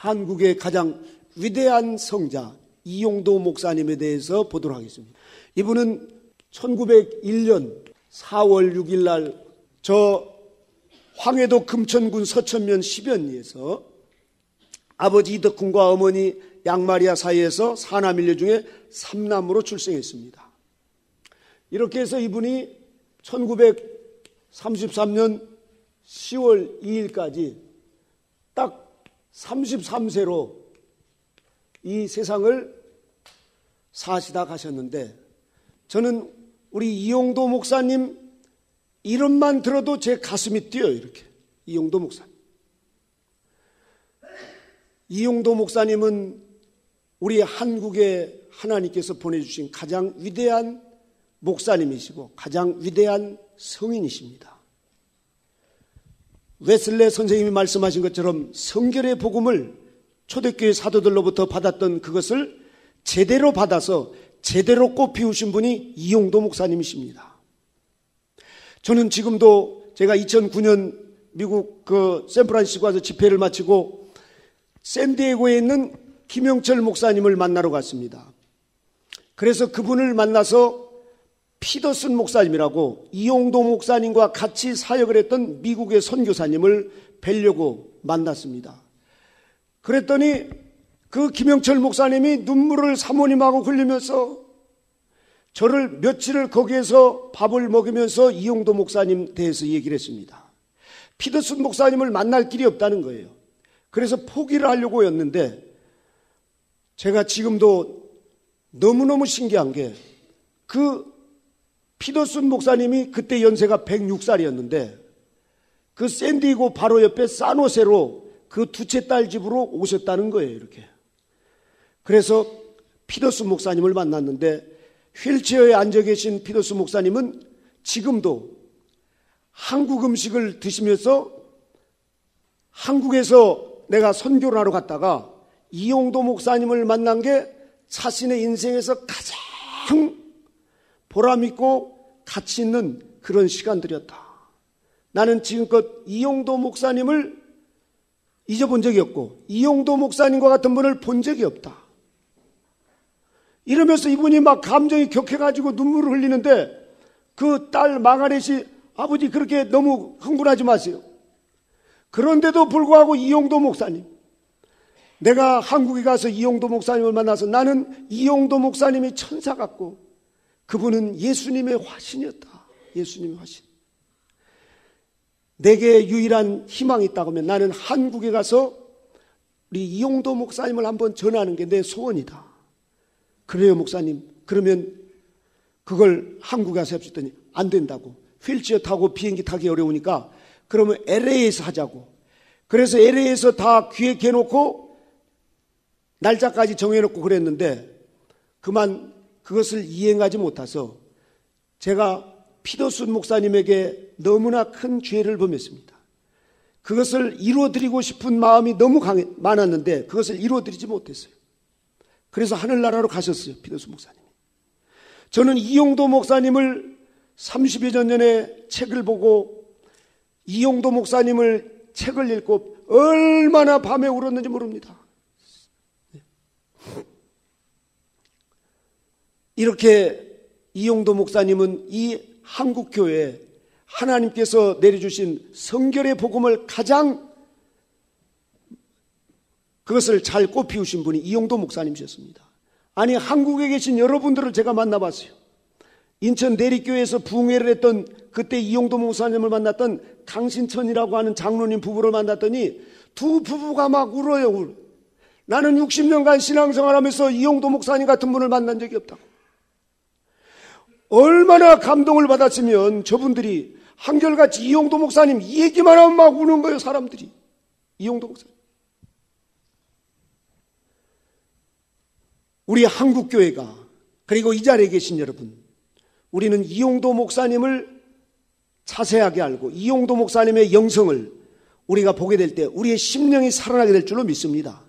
한국의 가장 위대한 성자 이용도 목사님에 대해서 보도록 하겠습니다. 이분은 1901년 4월 6일 날 저 황해도 금천군 서천면 10연리에서 아버지 이덕훈과 어머니 양마리아 사이에서 4남일녀 중에 3남으로 출생했습니다. 이렇게 해서 이분이 1933년 10월 2일까지 딱 33세로 이 세상을 사시다 가셨는데, 저는 우리 이용도 목사님 이름만 들어도 제 가슴이 뛰어요. 이렇게 이용도 목사님. 이용도 목사님은 우리 한국에 하나님께서 보내주신 가장 위대한 목사님이시고 가장 위대한 성인이십니다. 웨슬레 선생님이 말씀하신 것처럼 성결의 복음을 초대교회 사도들로부터 받았던 그것을 제대로 받아서 제대로 꽃피우신 분이 이용도 목사님이십니다. 저는 지금도 제가 2009년 미국 샌프란시스코 가서 집회를 마치고 샌디에고에 있는 김영철 목사님을 만나러 갔습니다. 그래서 그분을 만나서 피더슨 목사님이라고 이용도 목사님과 같이 사역을 했던 미국의 선교사님을 뵈려고 만났습니다. 그랬더니 그 김영철 목사님이 눈물을 사모님하고 흘리면서 저를 며칠을 거기에서 밥을 먹이면서 이용도 목사님 대해서 얘기를 했습니다. 피더슨 목사님을 만날 길이 없다는 거예요. 그래서 포기를 하려고 했는데, 제가 지금도 너무너무 신기한 게 그 피더슨 목사님이 그때 연세가 106살이었는데 그 샌디에고 바로 옆에 산호세로 그 두째 딸 집으로 오셨다는 거예요. 이렇게. 그래서 피더슨 목사님을 만났는데, 휠체어에 앉아 계신 피더슨 목사님은 지금도 한국 음식을 드시면서 한국에서 내가 선교를 하러 갔다가 이용도 목사님을 만난 게 자신의 인생에서 가장 보람있고 가치 있는 그런 시간들이었다. 나는 지금껏 이용도 목사님을 잊어본 적이 없고 이용도 목사님과 같은 분을 본 적이 없다. 이러면서 이분이 막 감정이 격해가지고 눈물을 흘리는데, 그 딸 마가렛이 아버지 그렇게 너무 흥분하지 마세요. 그런데도 불구하고 이용도 목사님, 내가 한국에 가서 이용도 목사님을 만나서 나는 이용도 목사님이 천사 같고 그분은 예수님의 화신이었다. 예수님의 화신. 내게 유일한 희망이 있다고 하면 나는 한국에 가서 우리 이용도 목사님을 한번 전하는 게 내 소원이다. 그래요 목사님. 그러면 그걸 한국에 가서 해주더니 안 된다고. 휠체어 타고 비행기 타기 어려우니까 그러면 LA에서 하자고. 그래서 LA에서 다 기획해놓고 날짜까지 정해놓고 그랬는데 그만 그것을 이행하지 못해서 제가 피더슨 목사님에게 너무나 큰 죄를 범했습니다. 그것을 이루어드리고 싶은 마음이 너무 많았는데 그것을 이루어드리지 못했어요. 그래서 하늘나라로 가셨어요. 피더슨 목사님이. 저는 이용도 목사님을 30여 년 전에 책을 보고 이용도 목사님을 책을 읽고 얼마나 밤에 울었는지 모릅니다. 이렇게 이용도 목사님은 이 한국교회에 하나님께서 내려주신 성결의 복음을 가장 그것을 잘 꽃피우신 분이 이용도 목사님이셨습니다. 아니 한국에 계신 여러분들을 제가 만나봤어요. 인천 대리교회에서 부흥회를 했던 그때 이용도 목사님을 만났던 강신천이라고 하는 장로님 부부를 만났더니 두 부부가 막 울어요. 나는 60년간 신앙생활하면서 이용도 목사님 같은 분을 만난 적이 없다고. 얼마나 감동을 받았으면 저분들이 한결같이 이용도 목사님 이 얘기만 하면 막 우는 거예요. 사람들이. 이용도 목사님. 우리 한국교회가, 그리고 이 자리에 계신 여러분, 우리는 이용도 목사님을 자세하게 알고 이용도 목사님의 영성을 우리가 보게 될 때 우리의 심령이 살아나게 될 줄로 믿습니다.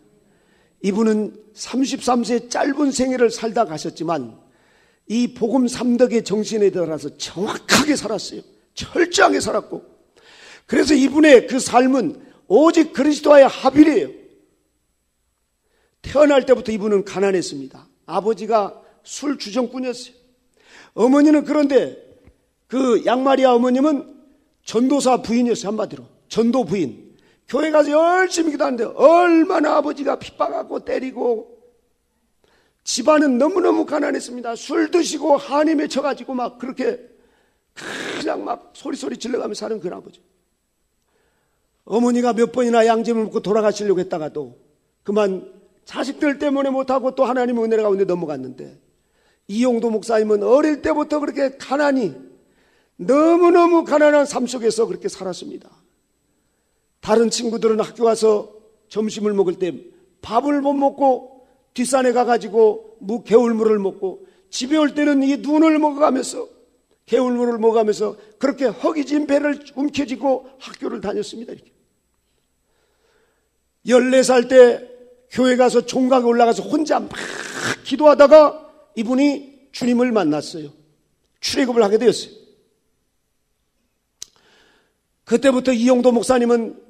이분은 33세 짧은 생애를 살다 가셨지만 이 복음 삼덕의 정신에 들어가서 정확하게 살았어요. 철저하게 살았고, 그래서 이분의 그 삶은 오직 그리스도와의 합일이에요. 태어날 때부터 이분은 가난했습니다. 아버지가 술 주정꾼이었어요. 어머니는 그런데 그 양마리아 어머님은 전도사 부인이었어요. 한마디로 전도 부인. 교회 가서 열심히 기도하는데 얼마나 아버지가 핍박하고 때리고, 집안은 너무너무 가난했습니다. 술 드시고 한이 맺혀가지고 막 그렇게 그냥 막 소리소리 질러가며 사는 그 아버지. 어머니가 몇 번이나 양심을 먹고 돌아가시려고 했다가도 그만 자식들 때문에 못하고 또 하나님의 은혜 가운데 넘어갔는데, 이용도 목사님은 어릴 때부터 그렇게 가난이, 너무너무 가난한 삶 속에서 그렇게 살았습니다. 다른 친구들은 학교 가서 점심을 먹을 때 밥을 못 먹고 뒷산에 가가지고 개울물을 먹고, 집에 올 때는 이 눈을 먹어가면서 개울물을 먹어가면서 그렇게 허기진 배를 움켜쥐고 학교를 다녔습니다. 이렇게. 14살 때 교회 가서 종각에 올라가서 혼자 막 기도하다가 이분이 주님을 만났어요. 출애굽을 하게 되었어요. 그때부터 이용도 목사님은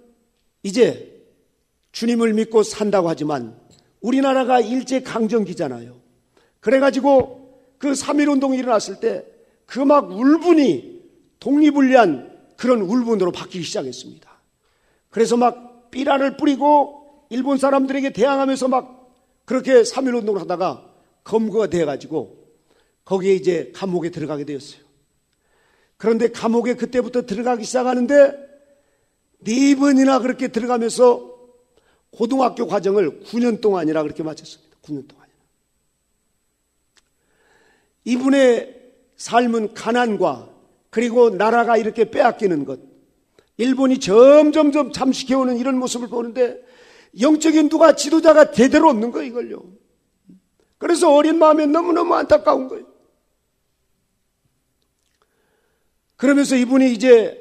이제 주님을 믿고 산다고 하지만 우리나라가 일제강점기잖아요. 그래가지고 그 3.1운동이 일어났을 때 그 막 울분이 독립을 위한 그런 울분으로 바뀌기 시작했습니다. 그래서 막 삐란을 뿌리고 일본 사람들에게 대항하면서 막 그렇게 3.1운동을 하다가 검거가 돼가지고 거기에 이제 감옥에 들어가게 되었어요. 그런데 감옥에 그때부터 들어가기 시작하는데 4번이나 그렇게 들어가면서 고등학교 과정을 9년 동안이라 그렇게 마쳤습니다. 9년 동안이나. 이분의 삶은 가난과 그리고 나라가 이렇게 빼앗기는 것, 일본이 점점점 잠식해오는 이런 모습을 보는데 영적인 누가 지도자가 제대로 없는 거예요, 이걸요. 그래서 어린 마음에 너무너무 안타까운 거예요. 그러면서 이분이 이제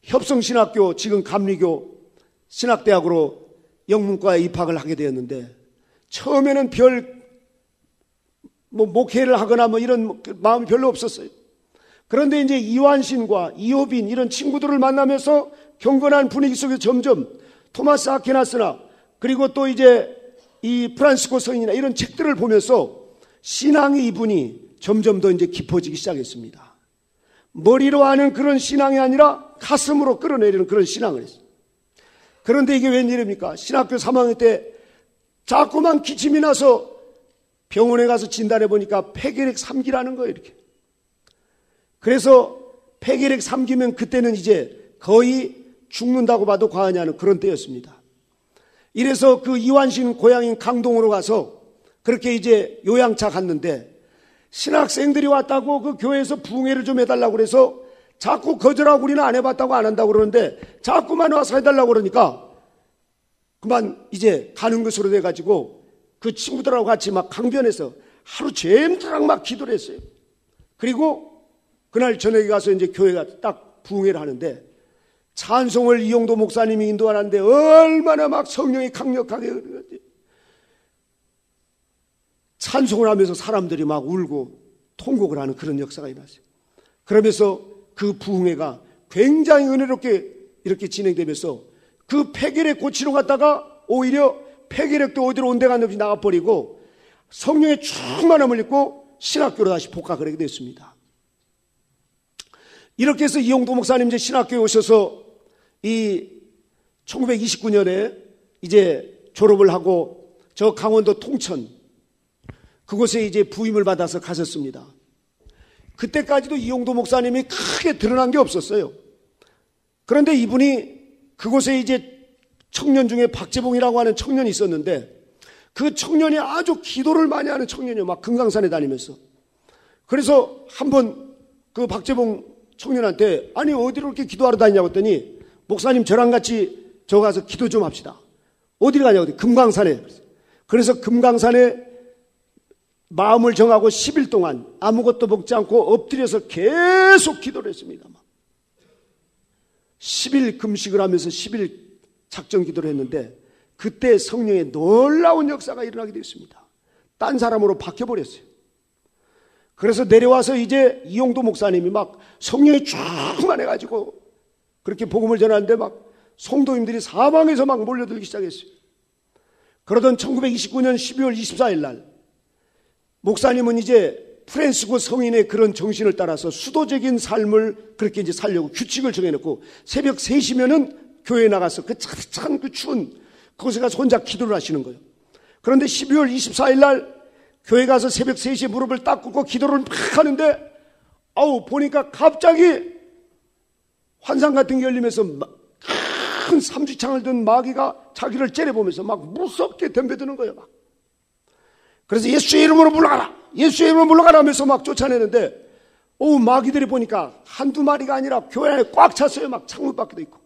협성신학교, 지금 감리교 신학대학으로 영문과에 입학을 하게 되었는데, 처음에는 목회를 하거나 이런 마음이 별로 없었어요. 그런데 이제 이완신과 이호빈 이런 친구들을 만나면서 경건한 분위기 속에 점점 토마스 아퀴나스나 그리고 또 이제 이 프란시스코 성인이나 이런 책들을 보면서 신앙의 이분이 점점 더 이제 깊어지기 시작했습니다. 머리로 하는 그런 신앙이 아니라 가슴으로 끌어내리는 그런 신앙을 했어요. 그런데 이게 웬일입니까? 신학교 3학년 때 자꾸만 기침이 나서 병원에 가서 진단해 보니까 폐결핵 3기라는 거예요, 이렇게. 그래서 폐결핵 3기면 그때는 이제 거의 죽는다고 봐도 과언이 아닌 그런 때였습니다. 이래서 그 이완신 고향인 강동으로 가서 그렇게 이제 요양차 갔는데, 신학생들이 왔다고 그 교회에서 부흥회를 좀 해달라고 그래서 자꾸 거절하고 우리는 안 해봤다고 안 한다고 그러는데 자꾸만 와서 해달라고 그러니까 그만 이제 가는 것으로 돼가지고 그 친구들하고 같이 막 강변에서 하루 종일 막 기도를 했어요. 그리고 그날 저녁에 가서 이제 교회가 딱 부흥회를 하는데 찬송을 이용도 목사님이 인도하는데 얼마나 막 성령이 강력하게 찬송을 하면서 사람들이 막 울고 통곡을 하는 그런 역사가 일어났어요. 그러면서 그 부흥회가 굉장히 은혜롭게 이렇게 진행되면서 그 폐결핵 고치러 갔다가 오히려 폐결핵도 어디로 온 데가 없이 나가버리고 성령의 충만함을 입고 신학교로 다시 복학을 하게 됐습니다. 이렇게 해서 이용도 목사님 이제 신학교에 오셔서 이 1929년에 이제 졸업을 하고 저 강원도 통천 그곳에 이제 부임을 받아서 가셨습니다. 그때까지도 이용도 목사님이 크게 드러난 게 없었어요. 그런데 이분이 그곳에 이제 청년 중에 박재봉이라고 하는 청년이 있었는데 그 청년이 아주 기도를 많이 하는 청년이에요. 막 금강산에 다니면서. 그래서 한번 그 박재봉 청년한테 아니 어디로 이렇게 기도하러 다니냐고 했더니 목사님 저랑 같이 저 가서 기도 좀 합시다. 어디로 가냐고 했더니 금강산에. 그래서 금강산에 마음을 정하고 10일 동안 아무것도 먹지 않고 엎드려서 계속 기도를 했습니다. 10일 금식을 하면서 10일 작정 기도를 했는데 그때 성령의 놀라운 역사가 일어나게 되었습니다. 딴 사람으로 바뀌어버렸어요. 그래서 내려와서 이제 이용도 목사님이 막 성령이 충만해가지고 그렇게 복음을 전하는데 막 성도님들이 사방에서 막 몰려들기 시작했어요. 그러던 1929년 12월 24일 날 목사님은 이제 프란시스코 성인의 그런 정신을 따라서 수도적인 삶을 그렇게 이제 살려고 규칙을 정해놓고 새벽 3시면은 교회에 나가서 그 차디찬 그 추운 그곳에 가서 혼자 기도를 하시는 거예요. 그런데 12월 24일 날 교회 가서 새벽 3시에 무릎을 딱 꿇고 기도를 막 하는데 보니까 갑자기 환상 같은 게 열리면서 큰 삼지창을 든 마귀가 자기를 째려보면서 막 무섭게 덤벼드는 거예요. 막. 그래서 예수의 이름으로 물러가라! 예수의 이름으로 물러가라 하면서 막 쫓아내는데 마귀들이 보니까 한두 마리가 아니라 교회 안에 꽉 찼어요. 막 창문 밖에도 있고.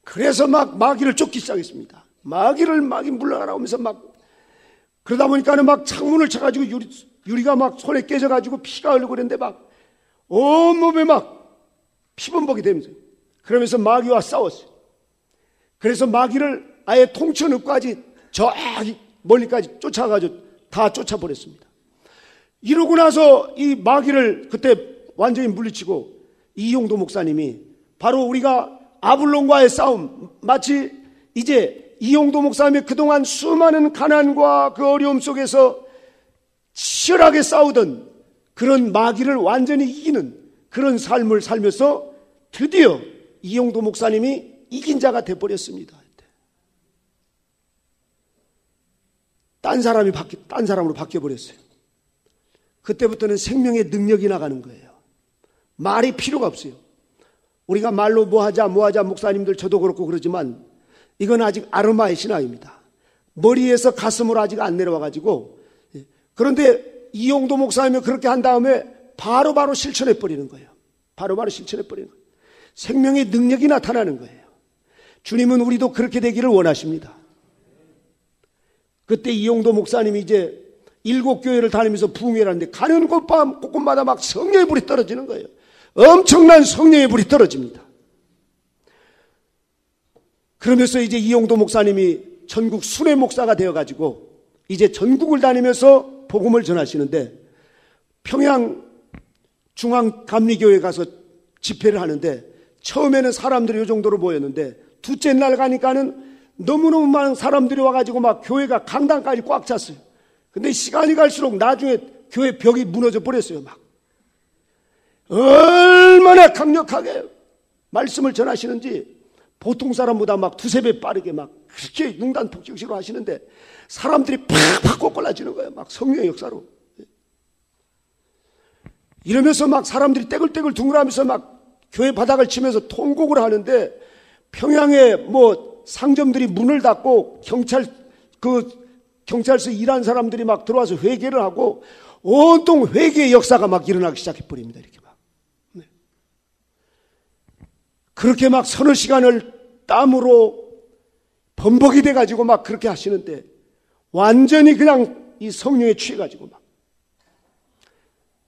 그래서 막 마귀를 쫓기 시작했습니다. 마귀 물러가라 하면서 막 그러다 보니까는 막 창문을 쳐가지고 유리가 막 손에 깨져가지고 피가 흘리고 그랬는데 막 온몸에 막 피범벅이 되면서 그러면서 마귀와 싸웠어요. 그래서 마귀를 아예 통천읍까지 저기 멀리까지 쫓아가지고 다 쫓아버렸습니다. 이러고 나서 이 마귀를 그때 완전히 물리치고 이용도 목사님이 바로 우리가 아블론과의 싸움, 마치 이제 이용도 목사님이 그동안 수많은 가난과 그 어려움 속에서 치열하게 싸우던 그런 마귀를 완전히 이기는 그런 삶을 살면서 드디어 이용도 목사님이 이긴 자가 돼버렸습니다. 딴 사람으로 바뀌어버렸어요. 그때부터는 생명의 능력이 나가는 거예요. 말이 필요가 없어요. 우리가 말로 뭐하자 목사님들 저도 그렇고 그러지만 이건 아직 아르마의 신앙입니다. 머리에서 가슴으로 아직 안 내려와가지고 그런데 이용도 목사님이 그렇게 한 다음에 바로바로 실천해버리는 거예요. 바로바로 실천해버리는 거예요. 생명의 능력이 나타나는 거예요. 주님은 우리도 그렇게 되기를 원하십니다. 그때 이용도 목사님이 이제 7교회를 다니면서 부흥회를 하는데 가는 곳마다 막 성령의 불이 떨어지는 거예요. 엄청난 성령의 불이 떨어집니다. 그러면서 이제 이용도 목사님이 전국 순회 목사가 되어가지고 이제 전국을 다니면서 복음을 전하시는데 평양 중앙감리교회 가서 집회를 하는데 처음에는 사람들이 이 정도로 모였는데 둘째 날 가니까는 너무너무 많은 사람들이 와가지고 막 교회가 강당까지 꽉 찼어요. 근데 시간이 갈수록 나중에 교회 벽이 무너져 버렸어요. 막 얼마나 강력하게 말씀을 전하시는지 보통 사람보다 막 두세 배 빠르게 막 그렇게 융단폭격식으로 하시는데 사람들이 팍팍 꼬꾸라지는 거예요. 막 성령의 역사로. 이러면서 막 사람들이 떼글떼글 둥글하면서 막 교회 바닥을 치면서 통곡을 하는데 평양에 뭐 상점들이 문을 닫고 경찰서 일하는 사람들이 막 들어와서 회개를 하고 온통 회개의 역사가 막 일어나기 시작해버립니다. 이렇게 막. 네. 그렇게 막 서너 시간을 땀으로 범벅이 돼가지고 막 그렇게 하시는데 완전히 그냥 이 성령에 취해가지고 막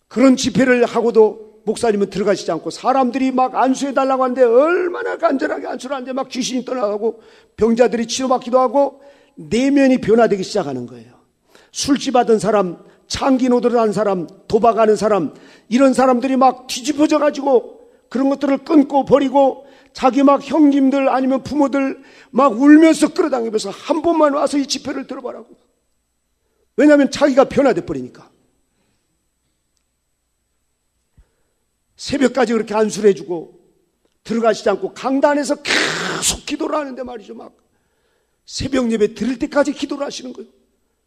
그런 집회를 하고도 목사님은 들어가시지 않고 사람들이 막 안수해달라고 하는데 얼마나 간절하게 안수를 하는데 막 귀신이 떠나가고 병자들이 치료받기도 하고 내면이 변화되기 시작하는 거예요. 술집 하던 사람, 창기 노드를 하는 사람, 도박하는 사람 이런 사람들이 막 뒤집어져 가지고 그런 것들을 끊고 버리고 자기 막 형님들 아니면 부모들 막 울면서 끌어당기면서 한 번만 와서 이 집회를 들어보라고. 왜냐하면 자기가 변화돼 버리니까. 새벽까지 그렇게 안수를 해주고 들어가시지 않고 강단에서 계속 기도를 하는데 말이죠. 막 새벽 예배 드릴 때까지 기도를 하시는 거예요.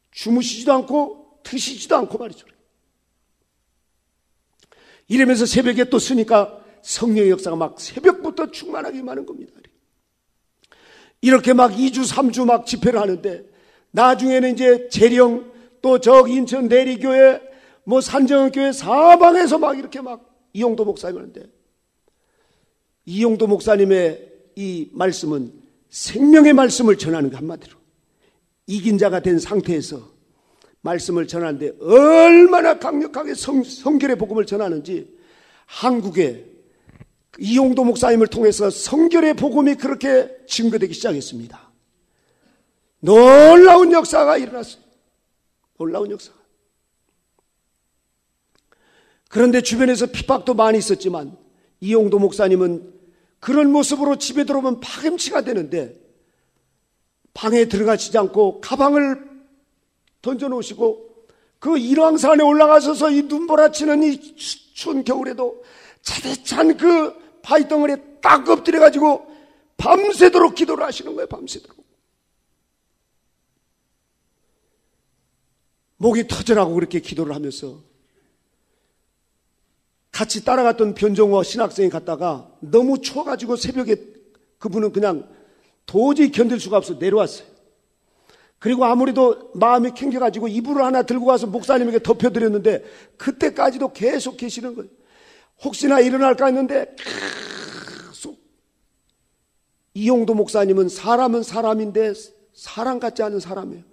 주무시지도 않고 드시지도 않고 말이죠. 이러면서 새벽에 또 쓰니까 성령의 역사가 막 새벽부터 충만하게 임하는 겁니다. 이렇게 막 2주 3주 막 집회를 하는데 나중에는 이제 재령 또 저기 인천 내리교회 뭐 산정교회 사방에서 막 이렇게 막 이용도 목사님 하는데 이용도 목사님의 이 말씀은 생명의 말씀을 전하는 거 한마디로 이긴 자가 된 상태에서 말씀을 전하는데 얼마나 강력하게 성결의 복음을 전하는지 한국에 이용도 목사님을 통해서 성결의 복음이 그렇게 증거되기 시작했습니다. 놀라운 역사가 일어났어요. 놀라운 역사가. 그런데 주변에서 핍박도 많이 있었지만 이용도 목사님은 그런 모습으로 집에 들어오면 파김치가 되는데 방에 들어가시지 않고 가방을 던져놓으시고 그 일왕산에 올라가셔서 이 눈보라치는 이 추운 겨울에도 차디찬 그 바위덩어리에 딱 엎드려가지고 밤새도록 기도를 하시는 거예요. 밤새도록. 목이 터져라고 그렇게 기도를 하면서 같이 따라갔던 변종호 신학생이 갔다가 너무 추워가지고 새벽에 그분은 그냥 도저히 견딜 수가 없어 내려왔어요. 그리고 아무래도 마음이 캥겨가지고 이불을 하나 들고 가서 목사님에게 덮여드렸는데 그때까지도 계속 계시는 거예요. 혹시나 일어날까 했는데 계속. 이용도 목사님은 사람은 사람인데 사람 같지 않은 사람이에요.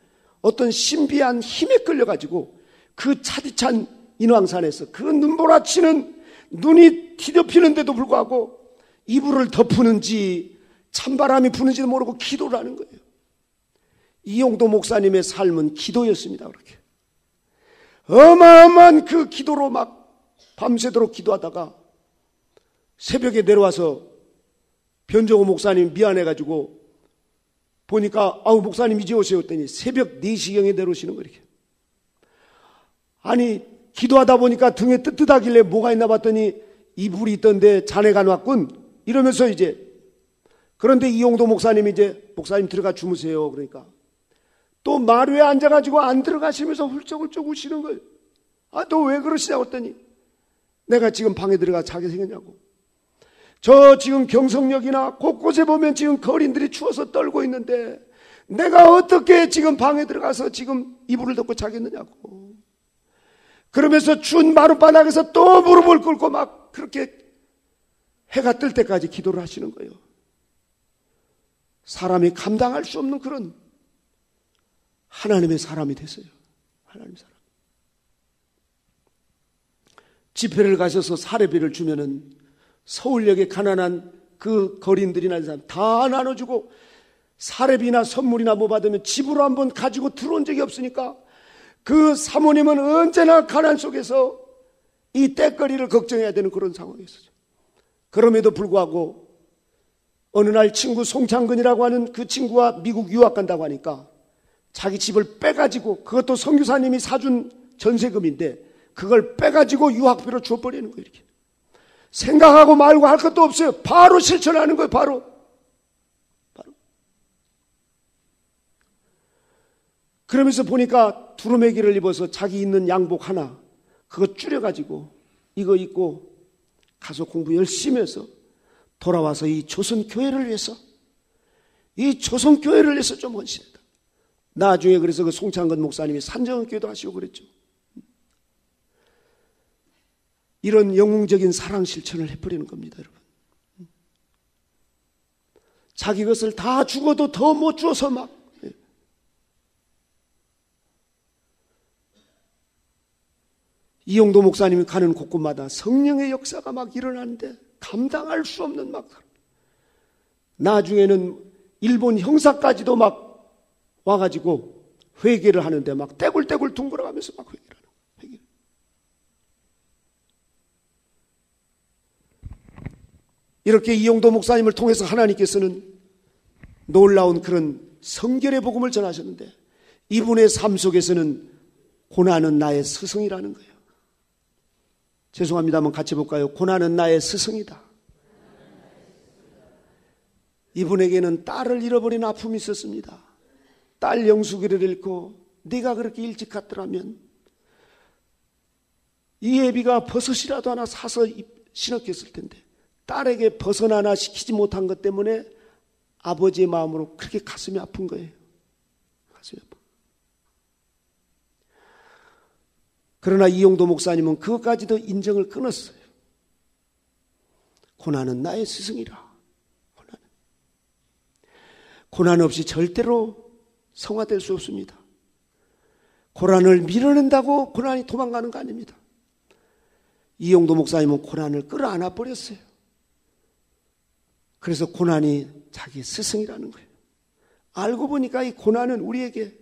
어떤 신비한 힘에 끌려가지고 그 차디찬 인왕산에서 그 눈보라치는 눈이 뒤덮이는데도 불구하고 이불을 덮는지 찬바람이 부는지도 모르고 기도를 하는 거예요. 이용도 목사님의 삶은 기도였습니다. 그렇게 어마어마한 그 기도로 막 밤새도록 기도하다가 새벽에 내려와서 변종호 목사님 미안해가지고 보니까 목사님 이제 오세요 했더니 새벽 4시경에 내려오시는 거예요. 이렇게. 아니 기도하다 보니까 등에 뜨뜻하길래 뭐가 있나 봤더니 이불이 있던데 자네가 놨군 이러면서 이제 그런데 이용도 목사님이 이제 목사님 들어가 주무세요 그러니까 또 마루에 앉아가지고 안 들어가시면서 훌쩍훌쩍 우시는 거예요. 너 왜 그러시냐고 했더니 내가 지금 방에 들어가 자게 생겼냐고. 저 지금 경성역이나 곳곳에 보면 지금 거린들이 추워서 떨고 있는데 내가 어떻게 지금 방에 들어가서 지금 이불을 덮고 자겠느냐고. 그러면서 추운 마룻바닥에서 또 무릎을 꿇고 막 그렇게 해가 뜰 때까지 기도를 하시는 거예요. 사람이 감당할 수 없는 그런 하나님의 사람이 됐어요. 하나님의 사람. 집회를 가셔서 사례비를 주면은 서울역에 가난한 그 거린들이나 사람 다 나눠주고 사례비나 선물이나 뭐 받으면 집으로 한번 가지고 들어온 적이 없으니까 그 사모님은 언제나 가난 속에서 이 때거리를 걱정해야 되는 그런 상황이었어요. 그럼에도 불구하고 어느 날 친구 송창근이라고 하는 그 친구가 미국 유학 간다고 하니까 자기 집을 빼가지고 그것도 선교사님이 사준 전세금인데 그걸 빼가지고 유학비로 줘버리는 거예요. 이렇게 생각하고 말고 할 것도 없어요. 바로 실천하는 거예요. 바로. 그러면서 보니까 두루매기를 입어서 자기 있는 양복 하나 그거 줄여가지고 이거 입고 가서 공부 열심히 해서 돌아와서 이 조선교회를 위해서 좀 헌신했다. 나중에 그래서 그 송창근 목사님이 산정교회도 하시고 그랬죠. 이런 영웅적인 사랑 실천을 해버리는 겁니다, 여러분. 자기 것을 다 죽어도 더 못 주어서 막. 이용도 목사님이 가는 곳곳마다 성령의 역사가 막 일어나는데 감당할 수 없는 막. 나중에는 일본 형사까지도 막 와가지고 회개를 하는데 막 떼굴떼굴 둥그러가면서 막 회개를 하는 거예요. 이렇게 이용도 목사님을 통해서 하나님께서는 놀라운 그런 성결의 복음을 전하셨는데 이분의 삶 속에서는 고난은 나의 스승이라는 거예요. 죄송합니다. 한번 같이 볼까요? 고난은 나의 스승이다. 이분에게는 딸을 잃어버린 아픔이 있었습니다. 딸 영숙이를 잃고 네가 그렇게 일찍 갔더라면 이 애비가 버섯이라도 하나 사서 신었겠을 텐데 딸에게 버섯 하나 시키지 못한 것 때문에 아버지의 마음으로 그렇게 가슴이 아픈 거예요. 가슴이 아파. 그러나 이용도 목사님은 그것까지도 인정을 끊었어요. 고난은 나의 스승이라. 고난 없이 절대로 성화될 수 없습니다. 고난을 밀어낸다고 고난이 도망가는 거 아닙니다. 이용도 목사님은 고난을 끌어안아 버렸어요. 그래서 고난이 자기 스승이라는 거예요. 알고 보니까 이 고난은 우리에게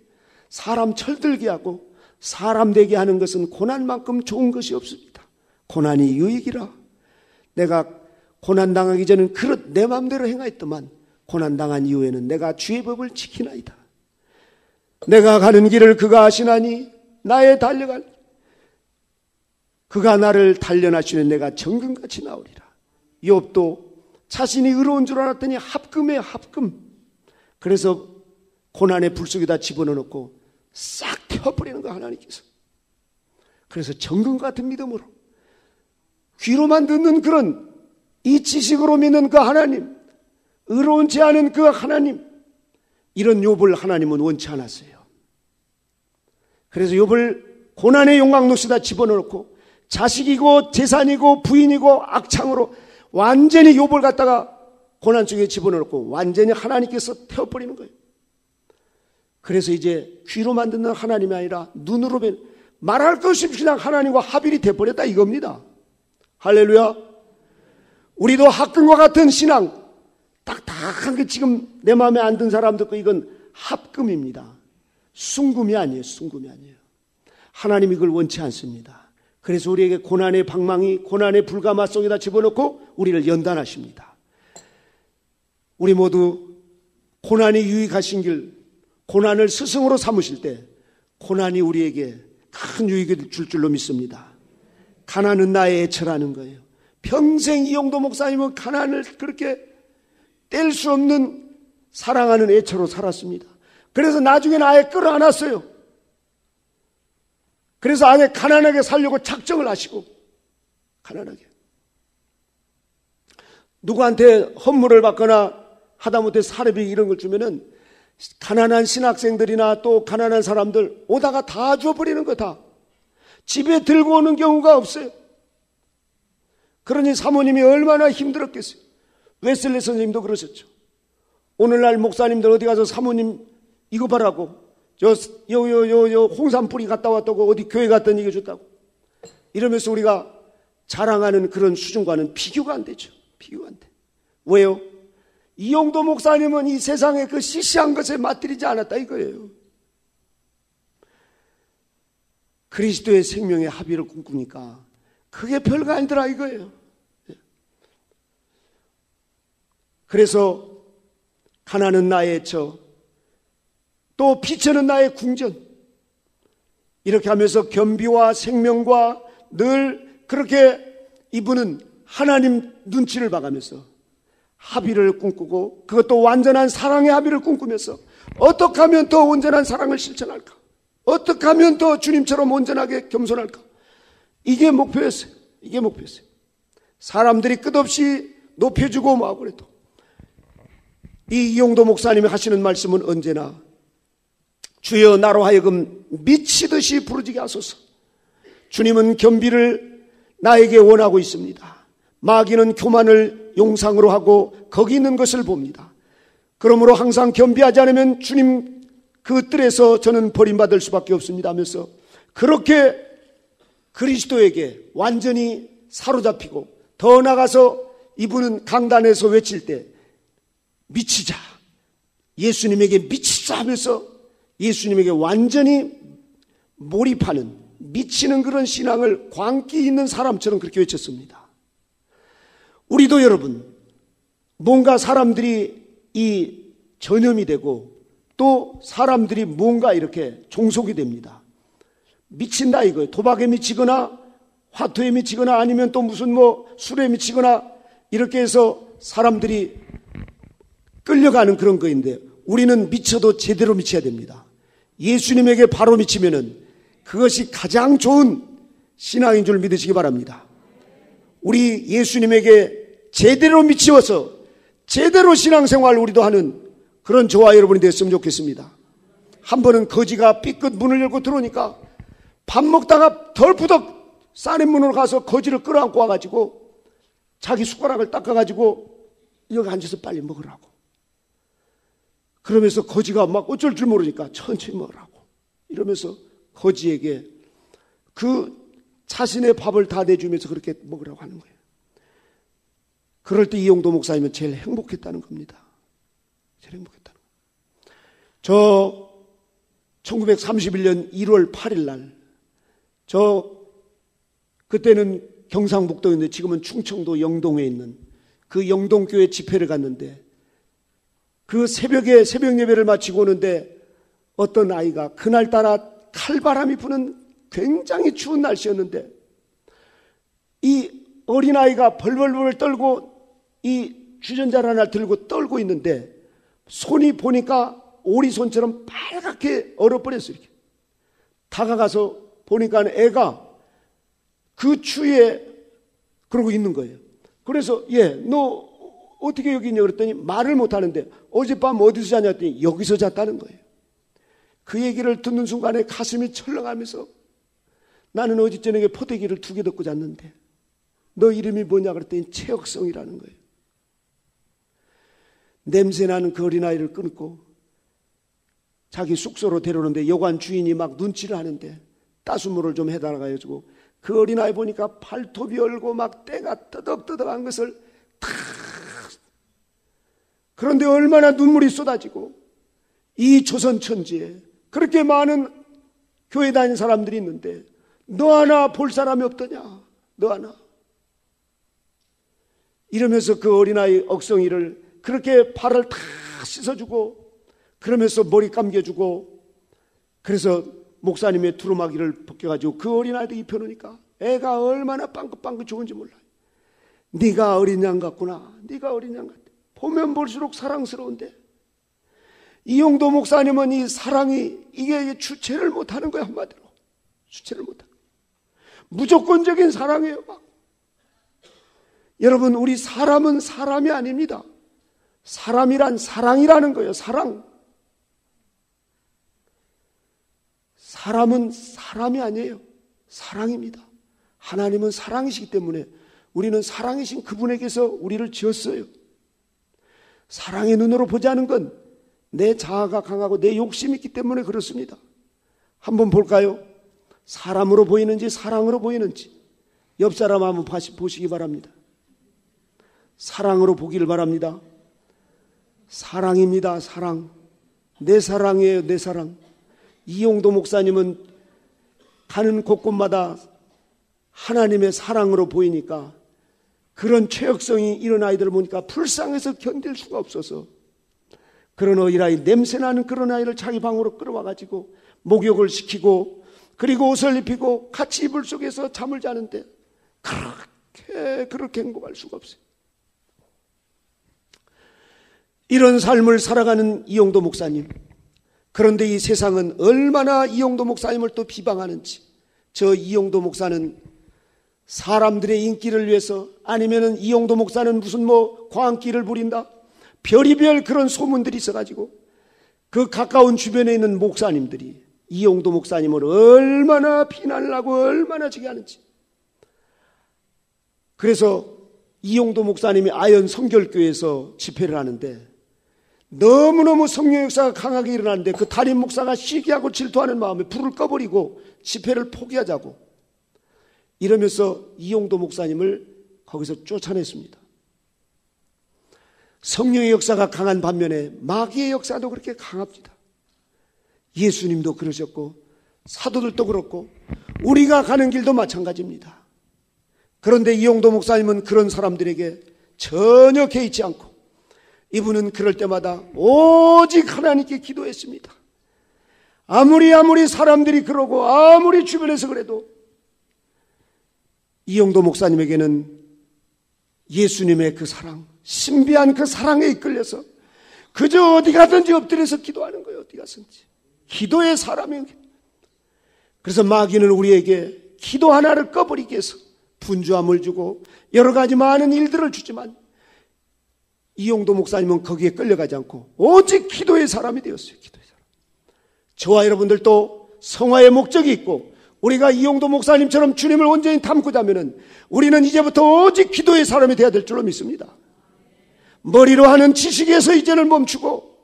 사람 철들게 하고 사람 되게 하는 것은 고난만큼 좋은 것이 없습니다. 고난이 유익이라. 내가 고난당하기 전엔 그릇 내 마음대로 행하였더만 고난당한 이후에는 내가 주의 법을 지키나이다. 내가 가는 길을 그가 아시나니 나의 달려갈 그가 나를 단련하시는 내가 정금같이 나오리라. 욥도 자신이 의로운 줄 알았더니 합금에 합금. 그래서 고난의 불 속에다 집어넣고 싹 태워버리는 거 하나님께서. 그래서 정금 같은 믿음으로 귀로만 듣는 그런 이 지식으로 믿는 그 하나님, 의로운지 않은 그 하나님, 이런 욥을 하나님은 원치 않았어요. 그래서 욥을 고난의 용광로에다 집어넣고 자식이고 재산이고 부인이고 악창으로 완전히 욥을 갖다가 고난 속에 집어넣고 완전히 하나님께서 태워버리는 거예요. 그래서 이제 귀로만 듣는 하나님이 아니라 눈으로 뵌 말할 것이 없이 그냥 하나님과 합일이 돼버렸다 이겁니다. 할렐루야. 우리도 합금과 같은 신앙, 딱딱한 게 지금 내 마음에 안 든 사람도 그 이건 합금입니다. 순금이 아니에요. 순금이 아니에요. 하나님이 이걸 원치 않습니다. 그래서 우리에게 고난의 방망이, 고난의 불가마 속에다 집어넣고 우리를 연단하십니다. 우리 모두 고난이 유익하신 길, 고난을 스승으로 삼으실 때 고난이 우리에게 큰 유익을 줄 줄로 믿습니다. 가난은 나의 애처라는 거예요. 평생 이용도 목사님은 가난을 그렇게 뗄 수 없는 사랑하는 애처로 살았습니다. 그래서 나중에는 아예 끌어안았어요. 그래서 아예 가난하게 살려고 작정을 하시고, 가난하게. 누구한테 헌물을 받거나 하다못해 사례비 이런 걸 주면은 가난한 신학생들이나 또 가난한 사람들 오다가 다 줘버리는 거 다. 집에 들고 오는 경우가 없어요. 그러니 사모님이 얼마나 힘들었겠어요. 웨슬리 선생님도 그러셨죠. 오늘날 목사님들 어디 가서 사모님 이거 봐라고, 요 홍삼 뿌리 갔다 왔다고, 어디 교회 갔더니 이거 줬다고 이러면서 우리가 자랑하는 그런 수준과는 비교가 안 되죠. 비교가 안 돼. 왜요? 이용도 목사님은 이 세상에 그 시시한 것에 맞들이지 않았다 이거예요. 그리스도의 생명의 합의를 꿈꾸니까 그게 별거 아니더라 이거예요. 그래서 가난은 나의 애처, 또 비천은 나의 궁전, 이렇게 하면서 겸비와 생명과 늘 그렇게 이분은 하나님 눈치를 봐가면서 합의를 꿈꾸고, 그것도 완전한 사랑의 합의를 꿈꾸면서 어떻게 하면 더 온전한 사랑을 실천할까, 어떻게 하면 더 주님처럼 온전하게 겸손할까, 이게 목표였어요. 이게 목표였어요. 사람들이 끝없이 높여주고 뭐하고 그래도 이 이용도 목사님이 하시는 말씀은 언제나 주여 나로 하여금 미치듯이 부르짖게 하소서. 주님은 겸비를 나에게 원하고 있습니다. 마귀는 교만을 용상으로 하고 거기 있는 것을 봅니다. 그러므로 항상 겸비하지 않으면 주님 그 뜰에서 저는 버림받을 수밖에 없습니다 하면서 그렇게 그리스도에게 완전히 사로잡히고, 더 나가서 이분은 강단에서 외칠 때 미치자, 예수님에게 미치자 하면서 예수님에게 완전히 몰입하는, 미치는 그런 신앙을 광기 있는 사람처럼 그렇게 외쳤습니다. 우리도 여러분 뭔가 사람들이 이 전염이 되고 또 사람들이 뭔가 이렇게 종속이 됩니다. 미친다 이거예요. 도박에 미치거나 화투에 미치거나 아니면 또 무슨 술에 미치거나 이렇게 해서 사람들이 끌려가는 그런 거인데, 우리는 미쳐도 제대로 미쳐야 됩니다. 예수님에게 바로 미치면은 그것이 가장 좋은 신앙인 줄 믿으시기 바랍니다. 우리 예수님에게 제대로 미치어서 제대로 신앙생활 우리도 하는 그런 저와 여러분이 됐으면 좋겠습니다. 한 번은 거지가 삐끗 문을 열고 들어오니까 밥 먹다가 덜푸덕 쌀문으로 가서 거지를 끌어안고 와가지고 자기 숟가락을 닦아가지고 여기 앉아서 빨리 먹으라고. 그러면서 거지가 막 어쩔 줄 모르니까 천천히 먹으라고 이러면서 거지에게 그 자신의 밥을 다 내주면서 그렇게 먹으라고 하는 거예요. 그럴 때 이용도 목사님은 제일 행복했다는 겁니다. 제일 행복했다는 거예요. 저 1931년 1월 8일 날, 그때는 경상북도였는데 지금은 충청도 영동에 있는 그 영동교회 집회를 갔는데, 그 새벽에 새벽 예배를 마치고 오는데 어떤 아이가 그날따라 칼바람이 부는 굉장히 추운 날씨였는데 이 어린아이가 벌벌벌 떨고 이 주전자를 하나 들고 떨고 있는데 손이 보니까 오리손처럼 빨갛게 얼어버렸어요. 이렇게. 다가가서 보니까 애가 그 추위에 그러고 있는 거예요. 그래서 너 어떻게 여기 있냐 그랬더니 말을 못하는데 어젯밤 어디서 자냐 했더니 여기서 잤다는 거예요. 그 얘기를 듣는 순간에 가슴이 철렁하면서 나는 어제 저녁에 포대기를 2개 덮고 잤는데 너 이름이 뭐냐 그랬더니 최혁성이라는 거예요. 냄새나는 그 어린아이를 끊고 자기 숙소로 데려오는데 여관 주인이 막 눈치를 하는데 따순물을 좀 해달라고 해가지고 그 어린아이 보니까 발톱이 얼고 막 때가 뜨덕뜨덕한 것을 탁. 그런데 얼마나 눈물이 쏟아지고 이 조선 천지에 그렇게 많은 교회 다니는 사람들이 있는데 너 하나 볼 사람이 없더냐? 너 하나. 이러면서 그 어린아이 억성이를 그렇게 발을 다 씻어주고 그러면서 머리 감겨주고 그래서 목사님의 두루마기를 벗겨가지고 그 어린아이도 입혀놓으니까 애가 얼마나 빵긋빵긋 좋은지 몰라요. 네가 어린 양 같구나. 네가 어린 양 같아. 보면 볼수록 사랑스러운데 이용도 목사님은 이 사랑이 이게 주체를 못하는 거야. 한마디로 주체를 못하는 거야. 무조건적인 사랑이에요. 막. 여러분 우리 사람은 사람이 아닙니다. 사람이란 사랑이라는 거예요. 사랑. 사람은 사람이 아니에요. 사랑입니다. 하나님은 사랑이시기 때문에 우리는 사랑이신 그분에게서 우리를 지었어요. 사랑의 눈으로 보자는 건 내 자아가 강하고 내 욕심이 있기 때문에 그렇습니다. 한번 볼까요? 사람으로 보이는지 사랑으로 보이는지 옆 사람 한번 보시기 바랍니다. 사랑으로 보기를 바랍니다. 사랑입니다. 사랑. 내 사랑이에요. 내 사랑. 이용도 목사님은 가는 곳곳마다 하나님의 사랑으로 보이니까 그런 최역성이 이런 아이들을 보니까 불쌍해서 견딜 수가 없어서 그런 어린아이, 냄새나는 그런 아이를 자기 방으로 끌어와가지고 목욕을 시키고 그리고 옷을 입히고 같이 이불 속에서 잠을 자는데 그렇게 행복할 수가 없어요. 이런 삶을 살아가는 이용도 목사님. 그런데 이 세상은 얼마나 이용도 목사님을 또 비방하는지. 저 이용도 목사는 사람들의 인기를 위해서 아니면은 이용도 목사는 무슨 광기를 부린다. 별의별 그런 소문들이 있어가지고 그 가까운 주변에 있는 목사님들이 이용도 목사님을 얼마나 비난을 하고 얼마나 지게 하는지. 그래서 이용도 목사님이 아연 성결교회에서 집회를 하는데 너무너무 성령 역사가 강하게 일어나는데 그 담임 목사가 시기하고 질투하는 마음에 불을 꺼버리고 집회를 포기하자고 이러면서 이용도 목사님을 거기서 쫓아냈습니다. 성령의 역사가 강한 반면에 마귀의 역사도 그렇게 강합니다. 예수님도 그러셨고 사도들도 그렇고 우리가 가는 길도 마찬가지입니다. 그런데 이용도 목사님은 그런 사람들에게 전혀 개의치 않고 이분은 그럴 때마다 오직 하나님께 기도했습니다. 아무리 사람들이 그러고 아무리 주변에서 그래도 이용도 목사님에게는 예수님의 그 사랑, 신비한 그 사랑에 이끌려서 그저 어디 가든지 엎드려서 기도하는 거예요. 어디 가든지. 기도의 사람이에요. 그래서 마귀는 우리에게 기도 하나를 꺼버리기 위해서 분주함을 주고 여러 가지 많은 일들을 주지만 이용도 목사님은 거기에 끌려가지 않고 오직 기도의 사람이 되었어요. 기도의 사람. 저와 여러분들도 성화의 목적이 있고 우리가 이용도 목사님처럼 주님을 온전히 닮고자 하면은 우리는 이제부터 오직 기도의 사람이 되어야 될 줄로 믿습니다. 머리로 하는 지식에서 이제는 멈추고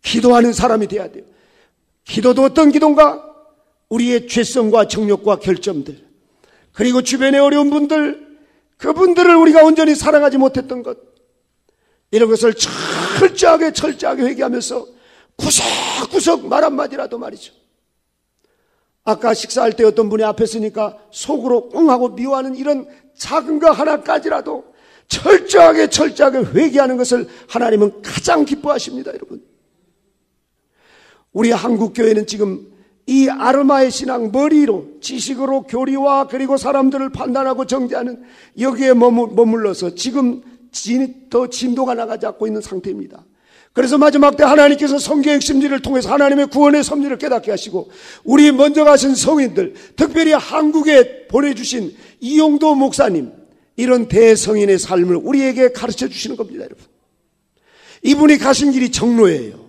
기도하는 사람이 되어야 돼요. 기도도 어떤 기도인가? 우리의 죄성과 정욕과 결점들 그리고 주변의 어려운 분들 그분들을 우리가 온전히 사랑하지 못했던 것 이런 것을 철저하게 회개하면서 구석구석 말 한마디라도 말이죠. 아까 식사할 때 어떤 분이 앞에 서니까 속으로 꿍 하고 미워하는 이런 작은 거 하나까지라도 철저하게 회개하는 것을 하나님은 가장 기뻐하십니다, 여러분. 우리 한국교회는 지금 이 아르마의 신앙, 머리로 지식으로 교리와 그리고 사람들을 판단하고 정죄하는 여기에 머물러서 지금 더 진도가 나가지 않고 있는 상태입니다. 그래서 마지막 때 하나님께서 성경의 심리를 통해서 하나님의 구원의 섭리를 깨닫게 하시고 우리 먼저 가신 성인들, 특별히 한국에 보내주신 이용도 목사님, 이런 대성인의 삶을 우리에게 가르쳐 주시는 겁니다, 여러분. 이분이 가신 길이 정로예요.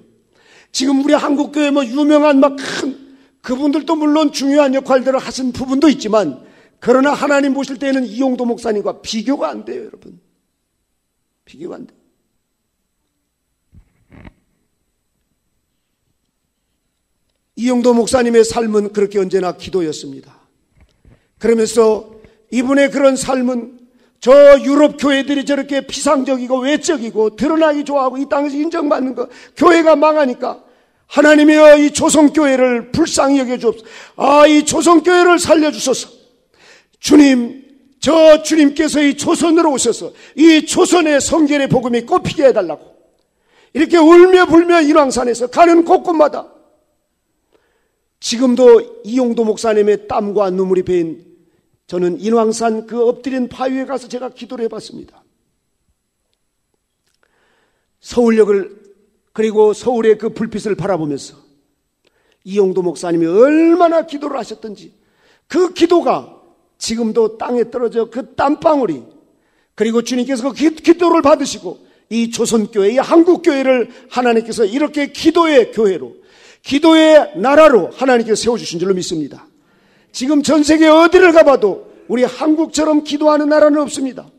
지금 우리 한국교회 유명한 큰 그분들도 물론 중요한 역할들을 하신 부분도 있지만, 그러나 하나님 보실 때에는 이용도 목사님과 비교가 안 돼요, 여러분. 비교가 안 돼요. 이용도 목사님의 삶은 그렇게 언제나 기도였습니다. 그러면서 이분의 그런 삶은 저 유럽 교회들이 저렇게 피상적이고 외적이고 드러나기 좋아하고 이 땅에서 인정받는 거, 교회가 망하니까 하나님이여 이 조선교회를 불쌍히 여겨주옵소서. 이 조선교회를 살려주소서. 주님, 저 주님께서 이 조선으로 오셔서 이 조선의 성결의 복음이 꽃피게 해달라고 이렇게 울며 불며 인왕산에서 가는 곳곳마다 지금도 이용도 목사님의 땀과 눈물이 배인 저는 인왕산 그 엎드린 바위에 가서 제가 기도를 해봤습니다. 서울역을 그리고 서울의 그 불빛을 바라보면서 이용도 목사님이 얼마나 기도를 하셨던지 그 기도가 지금도 땅에 떨어져 그 땀방울이, 그리고 주님께서 그 기도를 받으시고 이 조선교회, 이 한국교회를 하나님께서 이렇게 기도의 교회로, 기도의 나라로 하나님께서 세워주신 줄로 믿습니다. 지금 전 세계 어디를 가봐도 우리 한국처럼 기도하는 나라는 없습니다.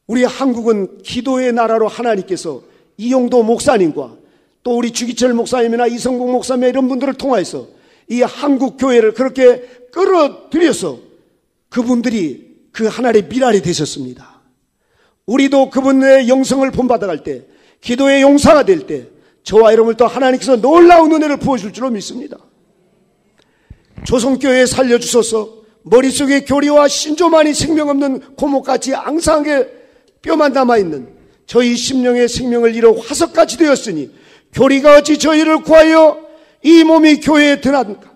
우리 한국은 기도의 나라로 하나님께서 이용도 목사님과 또 우리 주기철 목사님이나 이성국 목사님 이런 분들을 통해서 이 한국 교회를 그렇게 끌어들여서 그분들이 그 하나의 미랄이 되셨습니다. 우리도 그분의 영성을 본받아갈 때, 기도의 용사가 될 때 저와 여러분을 또 하나님께서 놀라운 은혜를 부어줄 줄로 믿습니다. 조선교회 살려주소서. 머릿속에 교리와 신조만이 생명 없는 고목같이 앙상하게 뼈만 남아있는 저희 심령의 생명을 잃어 화석같이 되었으니 교리가 어찌 저희를 구하여 이 몸이 교회에 드나든가.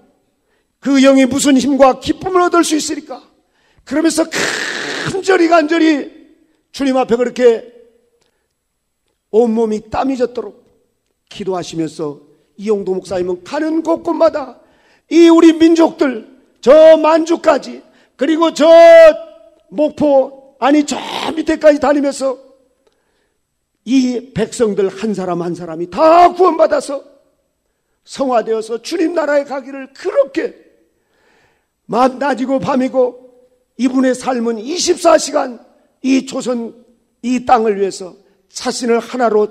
그 영이 무슨 힘과 기쁨을 얻을 수 있으리까. 그러면서 간절히 주님 앞에 그렇게 온몸이 땀이 젖도록 기도하시면서 이용도 목사님은 가는 곳곳마다 이 우리 민족들, 저 만주까지, 그리고 저 목포, 저 밑에까지 다니면서 이 백성들 한 사람 한 사람이 다 구원받아서 성화되어서 주님 나라에 가기를 그렇게 낮이고 밤이고 이분의 삶은 24시간 이 조선 이 땅을 위해서 자신을 하나로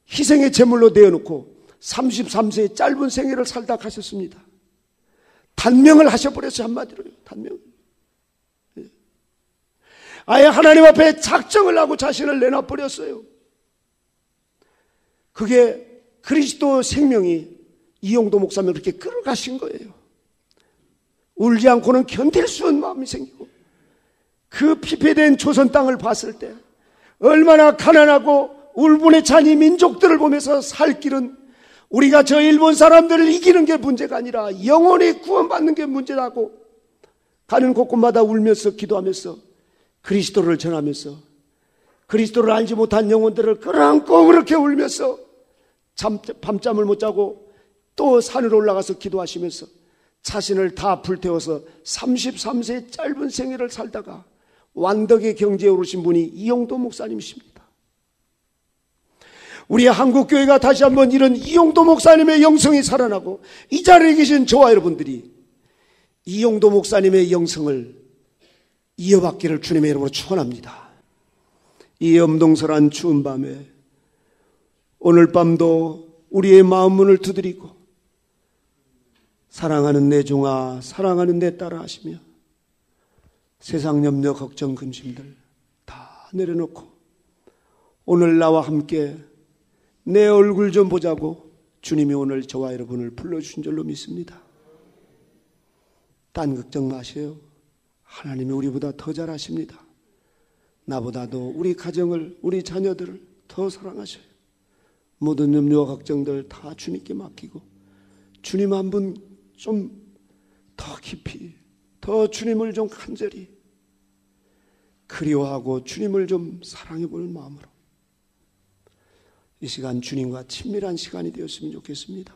희생의 제물로 내어놓고 33세의 짧은 생애를 살다 가셨습니다. 단명을 하셔버렸어요. 한마디로요. 단명. 아예 하나님 앞에 작정을 하고 자신을 내놔버렸어요. 그게 그리스도 생명이 이용도 목사님을 그렇게 끌어가신 거예요. 울지 않고는 견딜 수 없는 마음이 생기고, 그 피폐된 조선 땅을 봤을 때 얼마나 가난하고 울분에 찬 이 민족들을 보면서 살 길은 우리가 저 일본 사람들을 이기는 게 문제가 아니라 영원히 구원받는 게 문제라고 가는 곳곳마다 울면서 기도하면서 그리스도를 전하면서 그리스도를 알지 못한 영혼들을 끌어안고 그렇게 울면서 밤잠을 못 자고 또 산으로 올라가서 기도하시면서 자신을 다 불태워서 33세의 짧은 생애를 살다가 완덕의 경지에 오르신 분이 이용도 목사님이십니다. 우리 한국교회가 다시 한번 이런 이용도 목사님의 영성이 살아나고 이 자리에 계신 저와 여러분들이 이용도 목사님의 영성을 이어받기를 주님의 이름으로 축원합니다. 이 엄동설한 추운 밤에 오늘 밤도 우리의 마음 문을 두드리고 사랑하는 내 종아, 사랑하는 내 딸아 하시며 세상 염려 걱정 근심들 다 내려놓고 오늘 나와 함께 내 얼굴 좀 보자고 주님이 오늘 저와 여러분을 불러주신 줄로 믿습니다. 딴 걱정 마세요. 하나님이 우리보다 더 잘 아십니다. 나보다도 우리 가정을, 우리 자녀들을 더 사랑하셔요. 모든 염려와 걱정들 다 주님께 맡기고 주님 한 분 좀 더 깊이, 더 주님을 좀 간절히 그리워하고 주님을 좀 사랑해 볼 마음으로 이 시간 주님과 친밀한 시간이 되었으면 좋겠습니다.